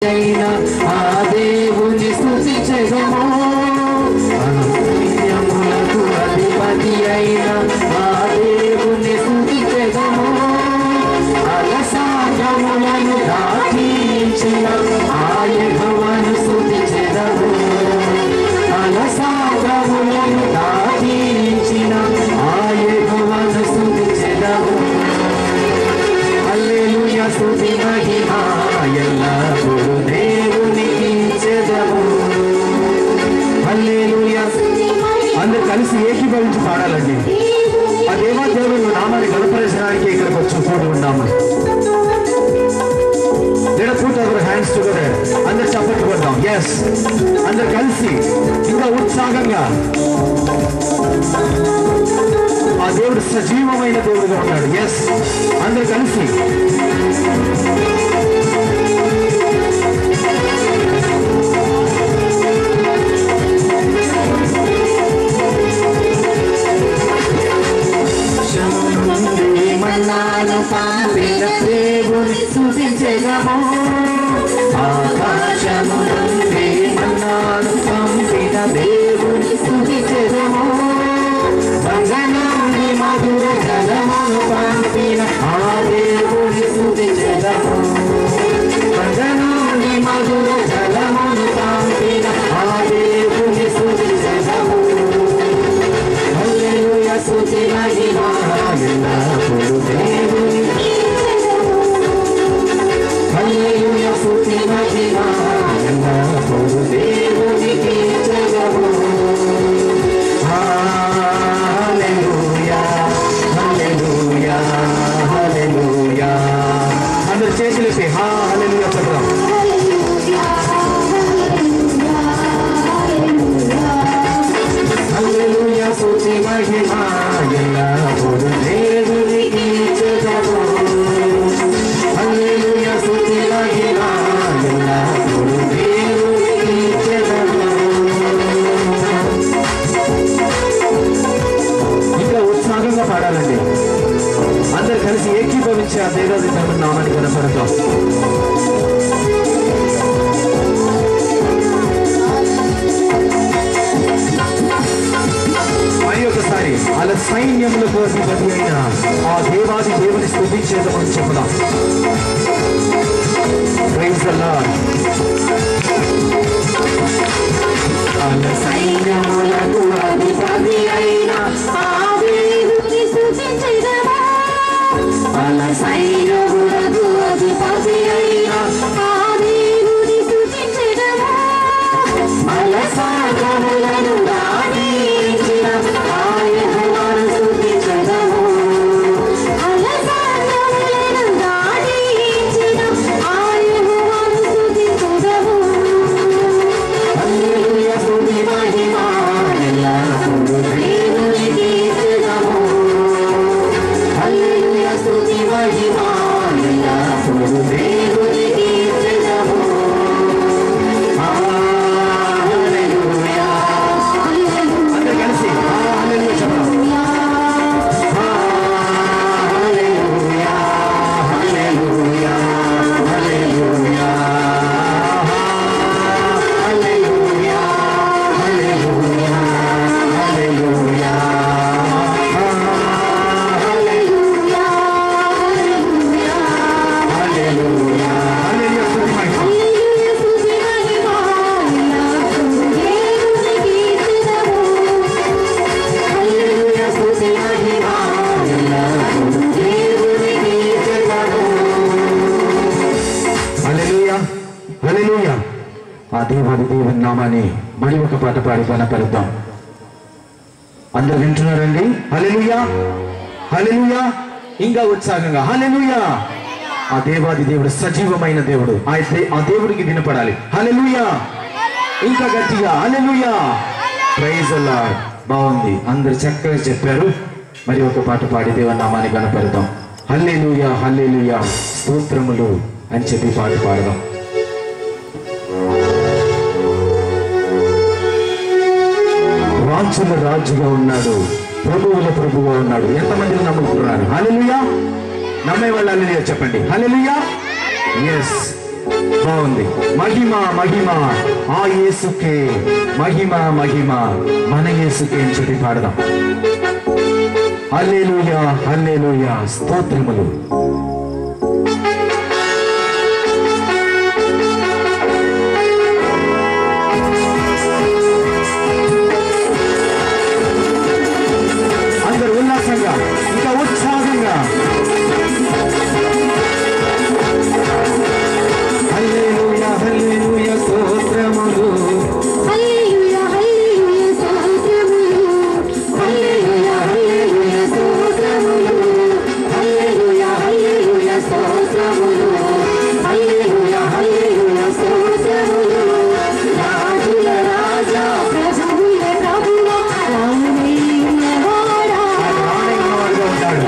ఆ దేవుని స్తుతించెదము సైన్యములకు అధిపతి అయిన ఆ దేవుని స్తుతించెదము అలసాగములను దాటించిన ఆ యెహోవాను స్తుతించెదము అలసాగములను దాటించిన ఆ యెహోవాను స్తుతించెదము హల్లెలూయా స్తుతి మహిమ ఎల్లప్పుడూ దేవునికి ఇచ్చెదము హల్లెలూయా అందరూ కలిసి ఏకీభవించి పాడాలండి ఆ దేవాదేవుని నామాన్ని గణపరచడానికి ఇక్కడికి వచ్చి కూడి ఉన్నాము Let us put our hands together. అందరూ చప్పట్లు కొడదాం yes అందరూ కలిసి ఇంకా ఉత్సాహంగా ఆ దేవుడు సజీవమైన దేవుడుగా ఉన్నాడు yes అందరూ కలిసి మన్నాను పంపిన దేవుని స్తుతించెదము ఆకాశము నుండి మన్నాను పంపిన దేవుని స్తుతించెదము బంగనుండి మధుర జలమును పంపిన ఆ దేవుని స్తుతించెదము బంగనుండి మధుర జలమును పంపిన ఆ దేవుని స్తుతించెదము హల్లెలూయా స్తుతి మహిమ ఎల్లప్పుడూ దేవునికి హల్లెలూయా స్తుతి మహిమ ఎల్లప్పుడూ దేవునికి ఇచ్చెదము హల్లెలూయా హల్లెలూయా హల్లెలూయా అందరూ చేతులెత్తి హల్లెలూయా చెప్దాం హల్లెలూయా స్తుతి మహిమ ఎల్లప్పుడూ దేవునికి ఇచ్చెదము హల్లెలూయా స్తుతి మహిమ ఎల్లప్పుడూ దేవునికి ఇచ్చెదము ఇంకా ఉత్సాహంగా పాడాలండి అందరు కలిసి ఏకీభవించి ఆ దేవాది దేవుని నామాన్ని కనపడతాం మరి ఒకసారి అలా సైన్యములకు అధిపతి అయిన ఆ దేవాది దేవుని స్తుతించేదమని చెప్పుదాం ప్రైజ్ ది లార్డ్ అలా సైన్యములకు అధిపతి అయిన ఆ దేవుని స్తుతించేదము అలా సైన్యములకు అధిపతి అయిన ఆ దేవుని స్తుతించేదము అలా సాగములను దాటించిన ఆ యెహోవాను స్తుతించెదము అలా సాగములను దాటించిన ఆ యెహోవాను స్తుతించెదము హల్లెలూయా స్తుతి మహిమ ఎల్లప్పుడూ దేవునికి ఇచ్చెదము హల్లెలూయా స్తుతి మహిమ ఎల్లప్పుడూ దేవునికి ఇచ్చెదము హల్లెలూయా అందరూ కలిసి హల్లెలూయా చెప్దాం హల్లెలూయా హల్లెలూయా హల్లెలూయా హల్లెలూయా హల్లెలూయా హల్లెలూయా హల్లెలూయా హల్లెలూయా హల్లెలూయా స్తుతి మహిమ హల్లెలూయా స్తుతి మహిమ ఎల్లప్పుడూ దేవునికి ఇచ్చెదము హల్లెలూయా హల్లెలూయా ఆ దేవాది దేవుని నామాన్ని మరి ఒక పాట పాడి కనపరుద్దాం అందరూ వింటున్నారండి హల్లెలూయా హల్లెలూయా ఇంకా ఉత్సాహంగా హల్లెలూయా ఆ దేవాది దేవుడు సజీవమైన దేవుడు ఆ దేవుడికి వినపడాలి హల్లెలూయా ఇంకా గట్టిగా హల్లెలూయా ప్రైజ్ ది లార్డ్ బాగుంది అందరు చక్కగా చెప్పారు మరి ఒక పాట పాడి దేవుని నామాన్ని కనపరుద్దాం హల్లెలూయా హల్లెలూయా స్తోత్రములు అని చెప్పి పాట పాడదాం రాజుల రాజుగా ఉన్నాడు ప్రభువుల ప్రభువుగా ఉన్నాడు ఎంతమంది నమ్ముతున్నారు హల్లెలూయా నమ్మే వాళ్ళు హల్లెలూయా చెప్పండి హల్లెలూయా yes బాగుంది. మహిమ మహిమ ఆ యేసుకే, మహిమ మహిమ మన యేసుకే అని చెప్పి పాడదాం. హల్లెలూయా హల్లెలూయా, స్తోత్రములు. అందరూ ఉల్లాసంగా, ఇంకా ఉత్సాహంగా. హల్లెలూయా హల్లెలూయా, స్తోత్రములు. హల్లెలూయా హల్లెలూయా, స్తోత్రములు. హల్లెలూయా హల్లెలూయా, స్తోత్రములు. హల్లెలూయా హల్లెలూయా, స్తోత్రములు. హల్లెలూయా హల్లెలూయా, స్తోత్రములు. రాజుల రాజా, ప్రభువుల ప్రభువా, రామయ్యవాడా.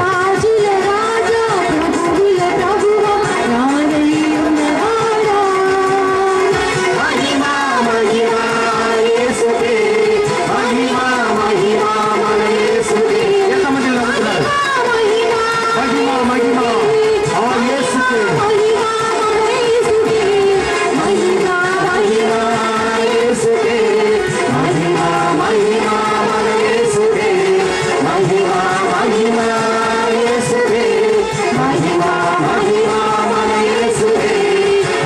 రాజుల రాజా, ప్రభువుల ప్రభువా, రామయ్యవాడా. మహిమ మహిమ యేసుకే, మహిమ మహిమ మన యేసుకే. ఎంతమంది నమ్ముతున్నారు? మహిమ మహిమ ఆ యేసుకే, మహిమ యేసుకే, మహిమ మహిమ మన యేసుకే, మహిమ మహిమ యేసుకే, మహిమ మహిమ మన యేసుకే.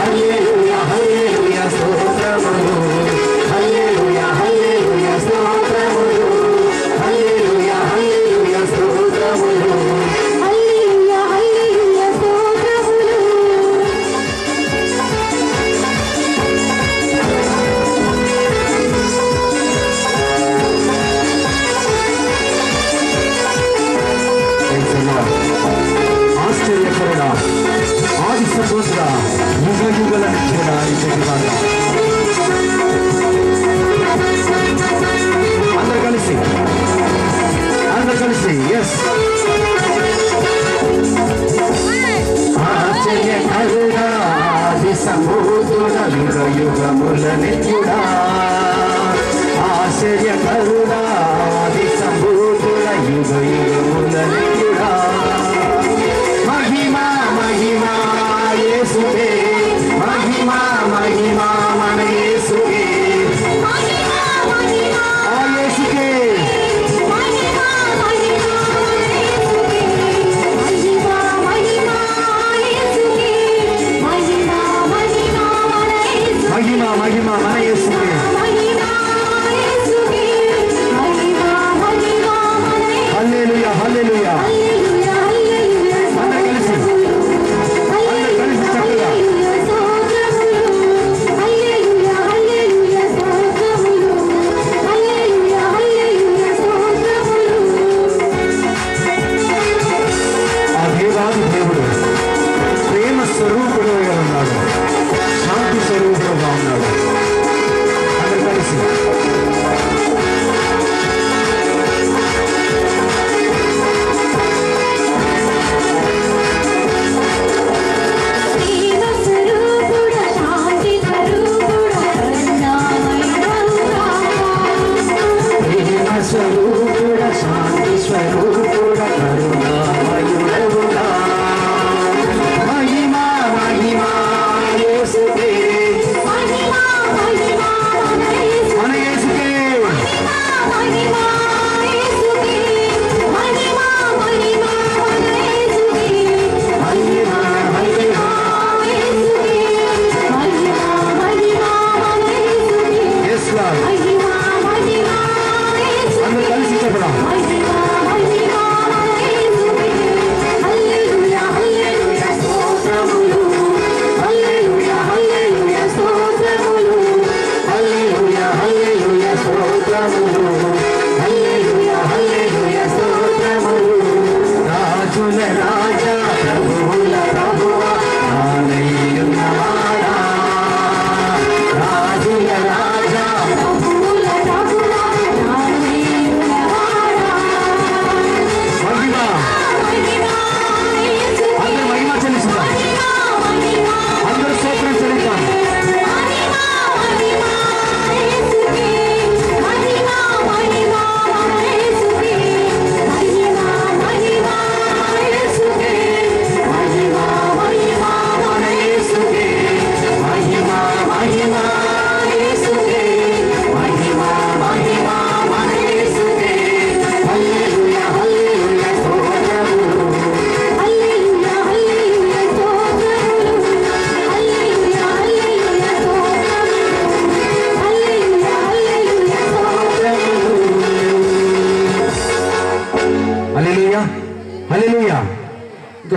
హల్లెలూయా హల్లెలూయా, స్తోత్రములు. హల్లెలూయా హల్లెలూయా, స్తోత్రములు. హల్లెలూయా హల్లెలూయా, స్తోత్రములు. హల్లెలూయా హల్లెలూయా, స్తోత్రములు. ఆశ్చర్యకరుడా, ఆది సంతోషుడా, యుగ యుగల నిత్యుడా అని చెప్పి పాడదాం. అందరు కలిసి, అందరు కలిసి. ఎస్, ఆశ్చర్యకరుడా, ఆది సంతోషుడా, యుగ యుగముల నిత్యుడా. ఆశ్చర్యకరుడా, ఆది సంతోషుడా, యుగ యుగముల నిత్యుడా. మహిమ మహిమ యేసుకే, మహిమ మహిమ మన యేసుకే, మహిమ మహిమ ఆ యేసుకే. మహిమ మహిమ యేసుకే, మహిమ మహిమ యేసుకే, మహిమ మహిమ యేసుకే, మహిమ మహిమ మన యేసుకే. మహిమ యేసుకే, మహిమ మహిమ యేసుకే. హల్లెలూయా హల్లెలూయా.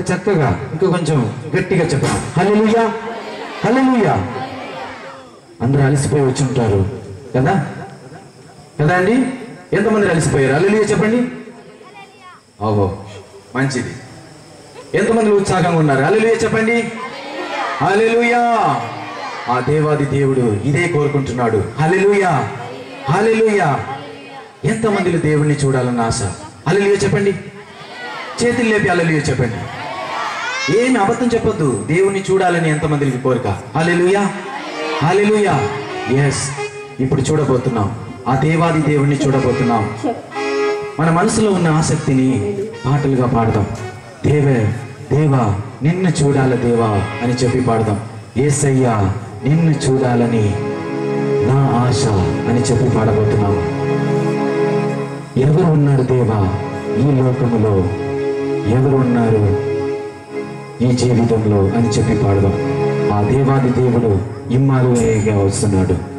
చక్కగా ఇంకా కొంచెం గట్టిగా చెప్పండి. హల్లెలూయా, హల్లెలూయా. అందరూ అలసిపోయి వచ్చి ఉంటారు కదా కదా అండి? ఎంతమంది అలసిపోయారు? హల్లెలూయా చెప్పండి. ఓహో, మంచిది. ఎంతమంది ఉత్సాహంగా ఉన్నారు? హల్లెలూయా చెప్పండి. హల్లెలూయా. ఆ దేవాది దేవుడు ఇదే కోరుకుంటున్నాడు. హల్లెలూయా, హల్లెలూయా. ఎంతమందిలో దేవుణ్ణి చూడాలన్న ఆశ? హల్లెలూయా చెప్పండి. చేతులు లేపి హల్లెలూయా చెప్పండి. ఏమి అబద్ధం చెప్పొద్దు. దేవుణ్ణి చూడాలని ఎంతమందికి కోరిక? హల్లెలూయా, హల్లెలూయా. ఎస్, ఇప్పుడు చూడబోతున్నాం. ఆ దేవాది దేవుణ్ణి చూడబోతున్నాం. మన మనసులో ఉన్న ఆసక్తిని పాటలుగా పాడదాం. దేవా నిన్ను చూడాల దేవా అని చెప్పి పాడదాం. యేసయ్యా నిన్ను చూడాలని నా ఆశ అని చెప్పి పాడబోతున్నాము. ఎవరు ఉన్నారు దేవా ఈ లోకములో? ఎవరు ఉన్నారు ఈ జీవితంలో అని చెప్పి పాడదాం. ఆ దేవాది దేవుడు ఇమ్మానుయేలుగా వస్తున్నాడు.